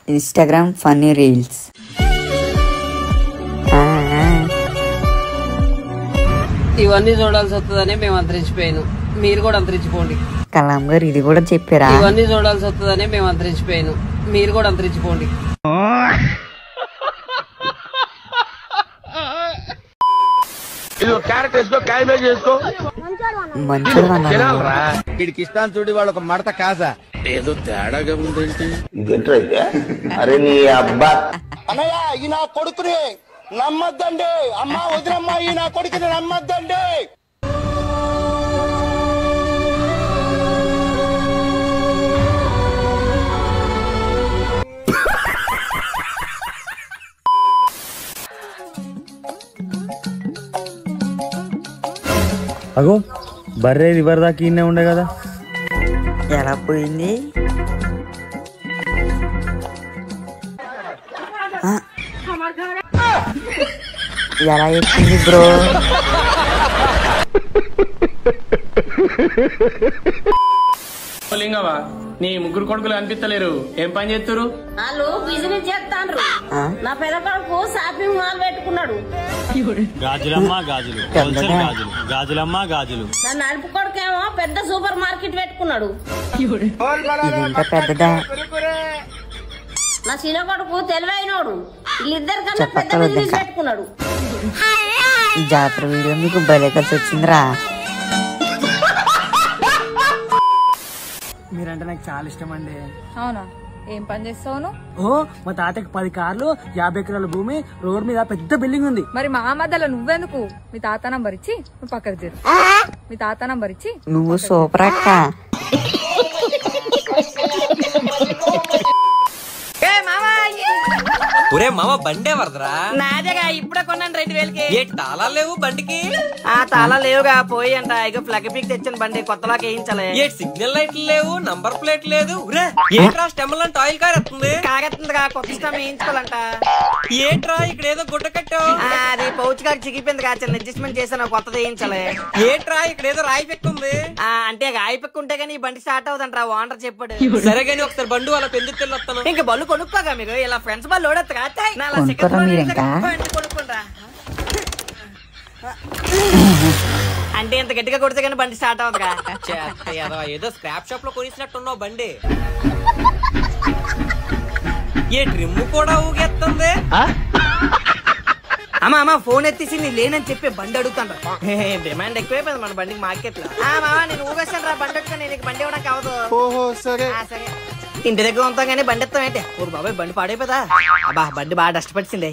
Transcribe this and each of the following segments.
Instagram funny reels. ఇవన్నీ చూడాల్సి వస్తుందని మేము అంతరించిపోయాను, మీరు కూడా అంతరించిపోండి. కలాం గారు ఇది కూడా చెప్పారా? ఇవన్నీ చూడాల్సి వస్తుందని మేము అంతరించిపోయాను, మీరు కూడా అంతరించిపోండి. వీడికి ఇష్టాన్ని చూడి వాళ్ళు ఒక మడత కాసా ఏదో తేడాగా ఉందేంటి. ఇదేంటైతే అరే నీ అబ్బా అన్నయ్య ఈ నా కొడుకుని నమ్మద్దండి, అమ్మా వదినమ్మా ఈ నా కొడుకుని నమ్మద్దండి. అగో బర్రే రివర్ దాకా ఇన్నే ఉండే కదా, ఎలా పోయింది? ఎలా ఎక్కింది బ్రో? లింగవా నీ ముగ్గురు కొడుకులు అనిపిస్తలేరు, ఏం పని చేస్తారు? వాళ్ళు బిజినెస్ చేస్తాండ్రు. నా పెద్ద కొడుకు షాపింగ్ మాల్ పెట్టుకున్నాడు. గాజులమ్మ గాజులు, గాజులు గాజులమ్మ గాజులు. నా నడుపు కొడుకేమో పెద్ద సూపర్ మార్కెట్ పెట్టుకున్నాడు. ఇదంతా పెద్దదా? నా చిన్న కొడుకు తెలివైనోడు, వీళ్ళిద్దరు కన్నా పెద్ద బిజినెస్ పెట్టుకున్నాడు. ఈ జాతర వీడియో మీకు భలే కలిసి వచ్చిందిరా. మీరంటే నాకు చాలా ఇష్టం అండి. అవునా, ఏం పని చేస్తావు? ఓ మా తాతకి 10 కార్లు, 50 ఎకరాల భూమి, రోడ్ మీద పెద్ద బిల్డింగ్ ఉంది. మరి మా మధ్యలో నువ్వెందుకు? మీ తాత నంబర్ ఇచ్చి నువ్వు పక్కకు చేరు. మీ తాత నంబర్ ఇచ్చి నువ్వు సూపర్ అక్క. ఒరే మామ బండే వరదరా? నాదేగా, ఇప్పుడే కొన్నాను 2000కి. ఏ తాళాలు లేవు బండికి? ఆ తాళా లేవుగా, పోయి అంట. ఇక ప్లగ్ పిక్ తెచ్చిన బండి కొత్తలాగా వేయించాలి. ఏ సిగ్నల్ లైట్లు లేవు, నంబర్ ప్లేట్ లేదు. ఏంట్రా స్టెమ్ లాంటి ఆయిల్ కారెత్తుంది? కాగెత్తుందిగా, కొత్త స్టమ్ వేయించుకోవాలంట. ఏంట్రా ఇక్కడ ఏదో గుడ్డ కట్టావు? అది పౌచ్ గా చిగిపోయింది, చిన్న అడ్జస్ట్మెంట్ చేసాను, కొత్తది వేయించాలి. ఏంట్రా ఇక్కడ ఏదో రాయి పెక్కుంది? అంటే రాయి పెక్కు ఉంటే గానీ ఈ బండి స్టార్ట్ అవుతుంట, ఓనర్ చెప్పాడు. సరే గానీ ఒకసారి బండు అలా పెందుకు వస్తాను. ఇంకా బళ్ళు కొనుక్కోగా, మీరు ఇలా ఫ్రెండ్స్ వాళ్ళు లోడెత్తా అంటే ఇంత గట్టిగా కొడితే కానీ బండి స్టార్ట్ అవుతుందిగా. ఏదో స్క్రాప్ షాప్ లో కొనిసినట్టున్నావు బండి. ఏ ట్రిమ్ కూడా ఊగెత్తుంది. అమ్మా ఫోన్ ఎత్తేసి నీ లేనని చెప్పి బండి అడుగుతాను. డిమాండ్ ఎక్కువైపోయింది మన బండికి మార్కెట్ లో. మామా నేను ఊగేస్తాను రా, బండి వచ్చా, నేను బండి ఇవ్వడానికి అవదు. సరే ఇంటి దగ్గర ఉంటాం కానీ బండి ఎత్తాం ఏంటి? ఊరు బాబాయ్ బండి పాడైపోదా? అబ్బా బండి బాగా డష్టపడిచింది.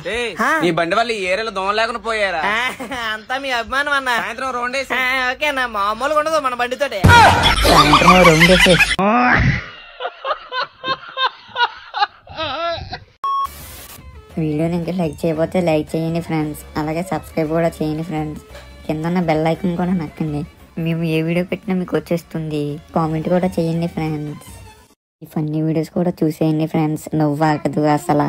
ఈ బండి వల్ల ఈ ఏరియాలో దోమ లేకుండా పోయారా? అంతా మీ అభిమానం అన్న. సాయంత్రం రౌండేసి ఓకే అన్న, మామూలుగా ఉండదు మన బండితోటి. వీడియోని ఇంకా లైక్ చేయకపోతే లైక్ చేయండి ఫ్రెండ్స్, అలాగే సబ్స్క్రైబ్ కూడా చేయండి ఫ్రెండ్స్. కింద బెల్ ఐకాన్ కూడా నొక్కండి, మేము ఏ వీడియో పెట్టినా మీకు వచ్చేస్తుంది. కామెంట్ కూడా చేయండి ఫ్రెండ్స్. ఈ ఫన్నీ వీడియోస్ కూడా చూసేయండి ఫ్రెండ్స్, నవ్వు ఆగదు అసలు.